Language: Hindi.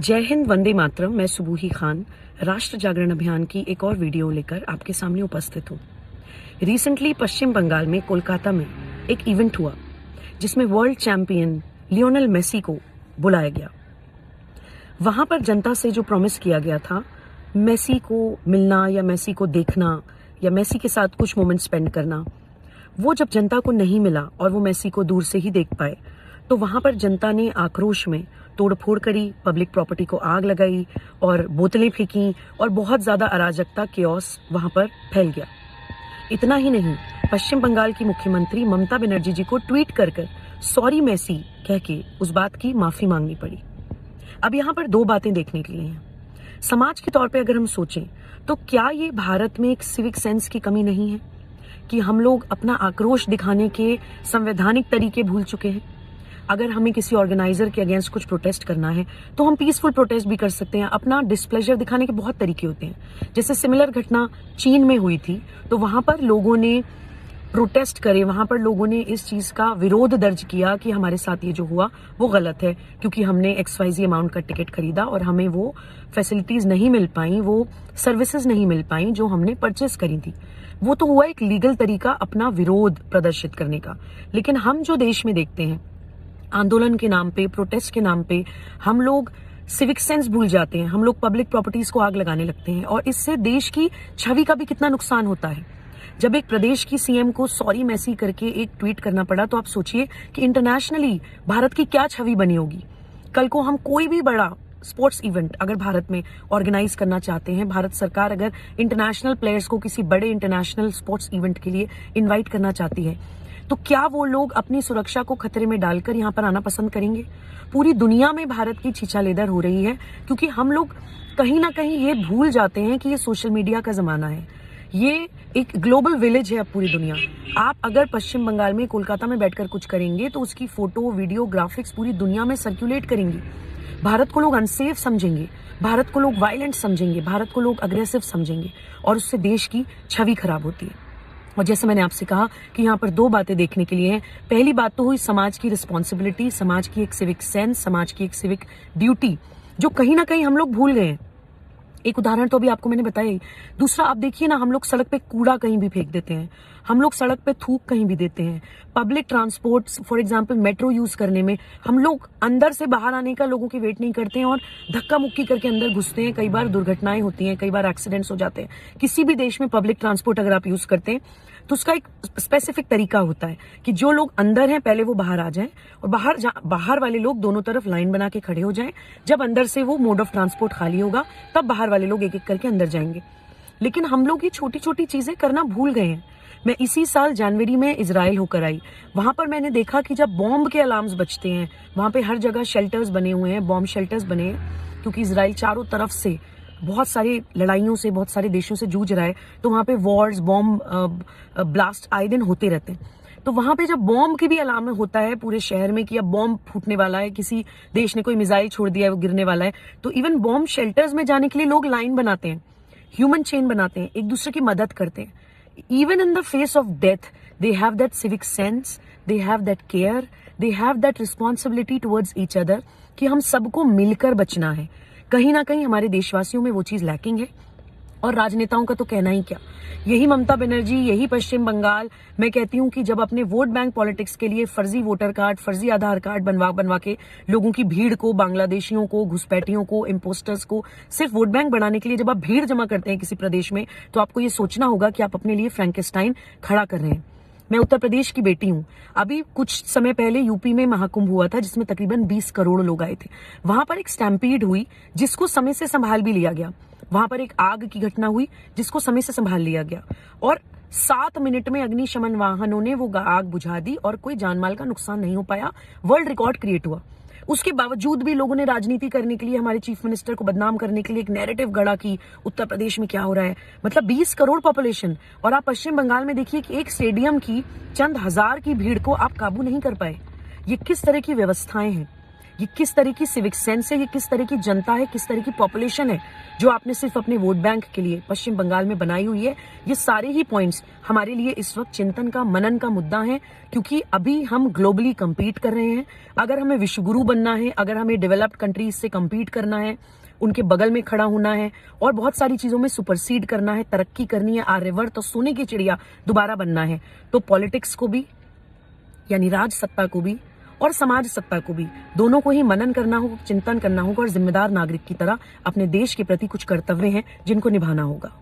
जय हिंद, वंदे मातरम। मैं सुबूही खान राष्ट्र जागरण अभियान की एक और वीडियो लेकर आपके सामने उपस्थित हूँ। रिसेंटली पश्चिम बंगाल में कोलकाता में एक इवेंट हुआ जिसमें वर्ल्ड चैंपियन लियोनेल मेसी को बुलाया गया। वहां पर जनता से जो प्रॉमिस किया गया था, मेसी को मिलना या मेसी को देखना या मेसी के साथ कुछ मोमेंट स्पेंड करना, वो जब जनता को नहीं मिला और वो मेसी को दूर से ही देख पाए, तो वहां पर जनता ने आक्रोश में तोड़फोड़ करी, पब्लिक प्रॉपर्टी को आग लगाई और बोतलें फेंकी और बहुत ज्यादा अराजकता, केओस वहां पर फैल गया। इतना ही नहीं, पश्चिम बंगाल की मुख्यमंत्री ममता बनर्जी जी को ट्वीट कर सॉरी मेसी कह के उस बात की माफी मांगनी पड़ी। अब यहाँ पर दो बातें देखने के लिए हैं। समाज के तौर पे अगर हम सोचें तो क्या ये भारत में एक सिविक सेंस की कमी नहीं है कि हम लोग अपना आक्रोश दिखाने के संवैधानिक तरीके भूल चुके हैं? अगर हमें किसी ऑर्गेनाइजर के अगेंस्ट कुछ प्रोटेस्ट करना है तो हम पीसफुल प्रोटेस्ट भी कर सकते हैं। अपना डिस्प्लेजर दिखाने के बहुत तरीके होते हैं। जैसे सिमिलर घटना चीन में हुई थी, तो वहां पर लोगों ने प्रोटेस्ट करे, वहां पर लोगों ने इस चीज का विरोध दर्ज किया कि हमारे साथ ये जो हुआ वो गलत है, क्योंकि हमने XYZ अमाउंट का टिकट खरीदा और हमें वो फैसिलिटीज नहीं मिल पाई, वो सर्विसेज नहीं मिल पाई जो हमने परचेस करी थी। वो तो हुआ एक लीगल तरीका अपना विरोध प्रदर्शित करने का। लेकिन हम जो देश में देखते हैं, आंदोलन के नाम पे, प्रोटेस्ट के नाम पे हम लोग सिविक सेंस भूल जाते हैं। हम लोग पब्लिक प्रॉपर्टीज को आग लगाने लगते हैं और इससे देश की छवि का भी कितना नुकसान होता है। जब एक प्रदेश की सीएम को सॉरी मेसी करके एक ट्वीट करना पड़ा, तो आप सोचिए कि इंटरनेशनली भारत की क्या छवि बनी होगी। कल को हम कोई भी बड़ा स्पोर्ट्स इवेंट अगर भारत में ऑर्गेनाइज करना चाहते हैं, भारत सरकार अगर इंटरनेशनल प्लेयर्स को किसी बड़े इंटरनेशनल स्पोर्ट्स इवेंट के लिए इन्वाइट करना चाहती है, तो क्या वो लोग अपनी सुरक्षा को खतरे में डालकर यहाँ पर आना पसंद करेंगे? पूरी दुनिया में भारत की छीछालेदर हो रही है, क्योंकि हम लोग कहीं ना कहीं ये भूल जाते हैं कि ये सोशल मीडिया का जमाना है। ये एक ग्लोबल विलेज है अब पूरी दुनिया। आप अगर पश्चिम बंगाल में, कोलकाता में बैठकर कुछ करेंगे तो उसकी फोटो, वीडियो, ग्राफिक्स पूरी दुनिया में सर्कुलेट करेंगी। भारत को लोग अनसेफ समझेंगे, भारत को लोग वायलेंट समझेंगे, भारत को लोग अग्रेसिव समझेंगे और उससे देश की छवि खराब होती है। और जैसे मैंने आपसे कहा कि यहाँ पर दो बातें देखने के लिए हैं। पहली बात तो हुई समाज की रिस्पॉन्सिबिलिटी, समाज की एक सिविक सेंस, समाज की एक सिविक ड्यूटी, जो कहीं ना कहीं हम लोग भूल गए हैं। एक उदाहरण तो अभी आपको मैंने बताया ही। दूसरा, आप देखिए ना, हम लोग सड़क पे कूड़ा कहीं भी फेंक देते हैं, हम लोग सड़क पे थूक कहीं भी देते हैं। Public transport, for example metro use करने में हम लोग अंदर से बाहर आने का लोगों की वेट नहीं करते हैं और धक्का मुक्की करके अंदर घुसते हैं। कई बार दुर्घटनाएं होती हैं, कई बार एक्सीडेंट्स हो जाते हैं। किसी भी देश में पब्लिक ट्रांसपोर्ट अगर आप यूज करते हैं तो उसका एक स्पेसिफिक तरीका होता है कि जो लोग अंदर हैं पहले वो बाहर आ जाएं और बाहर वाले लोग दोनों तरफ लाइन बना के खड़े हो जाएं। जब अंदर से वो मोड ऑफ ट्रांसपोर्ट खाली होगा तब बाहर वाले लोग एक एक करके अंदर जाएंगे। लेकिन हम लोग ये छोटी छोटी चीजें करना भूल गए हैं। मैं इसी साल जनवरी में इजराइल होकर आई। वहां पर मैंने देखा कि जब बॉम्ब के अलार्म्स बजते हैं, वहां पे हर जगह शेल्टर्स बने हुए हैं, बॉम्ब शेल्टर्स बने हैं, क्योंकि इजराइल चारों तरफ से बहुत सारी लड़ाइयों से, बहुत सारे देशों से जूझ रहा है, तो वहां पे वॉर्स, बॉम्ब ब्लास्ट आए दिन होते रहते हैं। तो वहां पे जब बॉम्ब की भी अलार्म होता है पूरे शहर में कि अब बॉम्ब फूटने वाला है, किसी देश ने कोई मिसाइल छोड़ दिया है, वो गिरने वाला है, तो इवन बॉम्ब शेल्टर्स में जाने के लिए लोग लाइन बनाते हैं, ह्यूमन चेन बनाते हैं, एक दूसरे की मदद करते हैं। Even in the face of death they have that civic sense, they have that care, they have that responsibility towards each other कि हम सबको मिलकर बचना है। कहीं ना कहीं हमारे देशवासियों में वो चीज लैकिंग है। और राजनेताओं का तो कहना ही क्या। यही ममता बनर्जी, यही पश्चिम बंगाल, मैं कहती हूँ कि जब अपने वोट बैंक पॉलिटिक्स के लिए फर्जी वोटर कार्ड, फर्जी आधार कार्ड बनवा के लोगों की भीड़ को, बांग्लादेशियों को, घुसपैठियों को, इम्पोस्टर्स को सिर्फ वोट बैंक बनाने के लिए जब आप भीड़ जमा करते हैं किसी प्रदेश में, तो आपको ये सोचना होगा कि आप अपने लिए फ्रैंकेस्टाइन खड़ा कर रहे हैं। मैं उत्तर प्रदेश की बेटी हूं। अभी कुछ समय पहले यूपी में महाकुंभ हुआ था जिसमें तकरीबन 20 करोड़ लोग आए थे। वहां पर एक स्टैम्पीड हुई जिसको समय से संभाल भी लिया गया। वहां पर एक आग की घटना हुई जिसको समय से संभाल लिया गया और 7 मिनट में अग्निशमन वाहनों ने वो आग बुझा दी और कोई जानमाल का नुकसान नहीं हो पाया। वर्ल्ड रिकॉर्ड क्रिएट हुआ। उसके बावजूद भी लोगों ने राजनीति करने के लिए, हमारे चीफ मिनिस्टर को बदनाम करने के लिए एक नैरेटिव गढ़ा कि उत्तर प्रदेश में क्या हो रहा है। मतलब 20 करोड़ पॉपुलेशन, और आप पश्चिम बंगाल में देखिए कि एक स्टेडियम की चंद हजार की भीड़ को आप काबू नहीं कर पाए। ये किस तरह की व्यवस्थाएं हैं? ये किस तरह की सिविक सेंस है, ये किस तरह की जनता है, किस तरह की पॉपुलेशन है जो आपने सिर्फ अपने वोट बैंक के लिए पश्चिम बंगाल में बनाई हुई है। ये सारे ही पॉइंट्स हमारे लिए इस वक्त चिंतन का, मनन का मुद्दा है, क्योंकि अभी हम ग्लोबली compete कर रहे हैं। अगर हमें विश्वगुरु बनना है, अगर हमें डेवलप्ड कंट्रीज से compete करना है, उनके बगल में खड़ा होना है और बहुत सारी चीजों में सुपरसीड करना है, तरक्की करनी है, आर्यवर्त और सोने की चिड़िया दोबारा बनना है, तो पॉलिटिक्स को भी, यानी राज सत्ता को भी और समाज सत्ता को भी, दोनों को ही मनन करना होगा, चिंतन करना होगा और जिम्मेदार नागरिक की तरह अपने देश के प्रति कुछ कर्तव्य हैं जिनको निभाना होगा।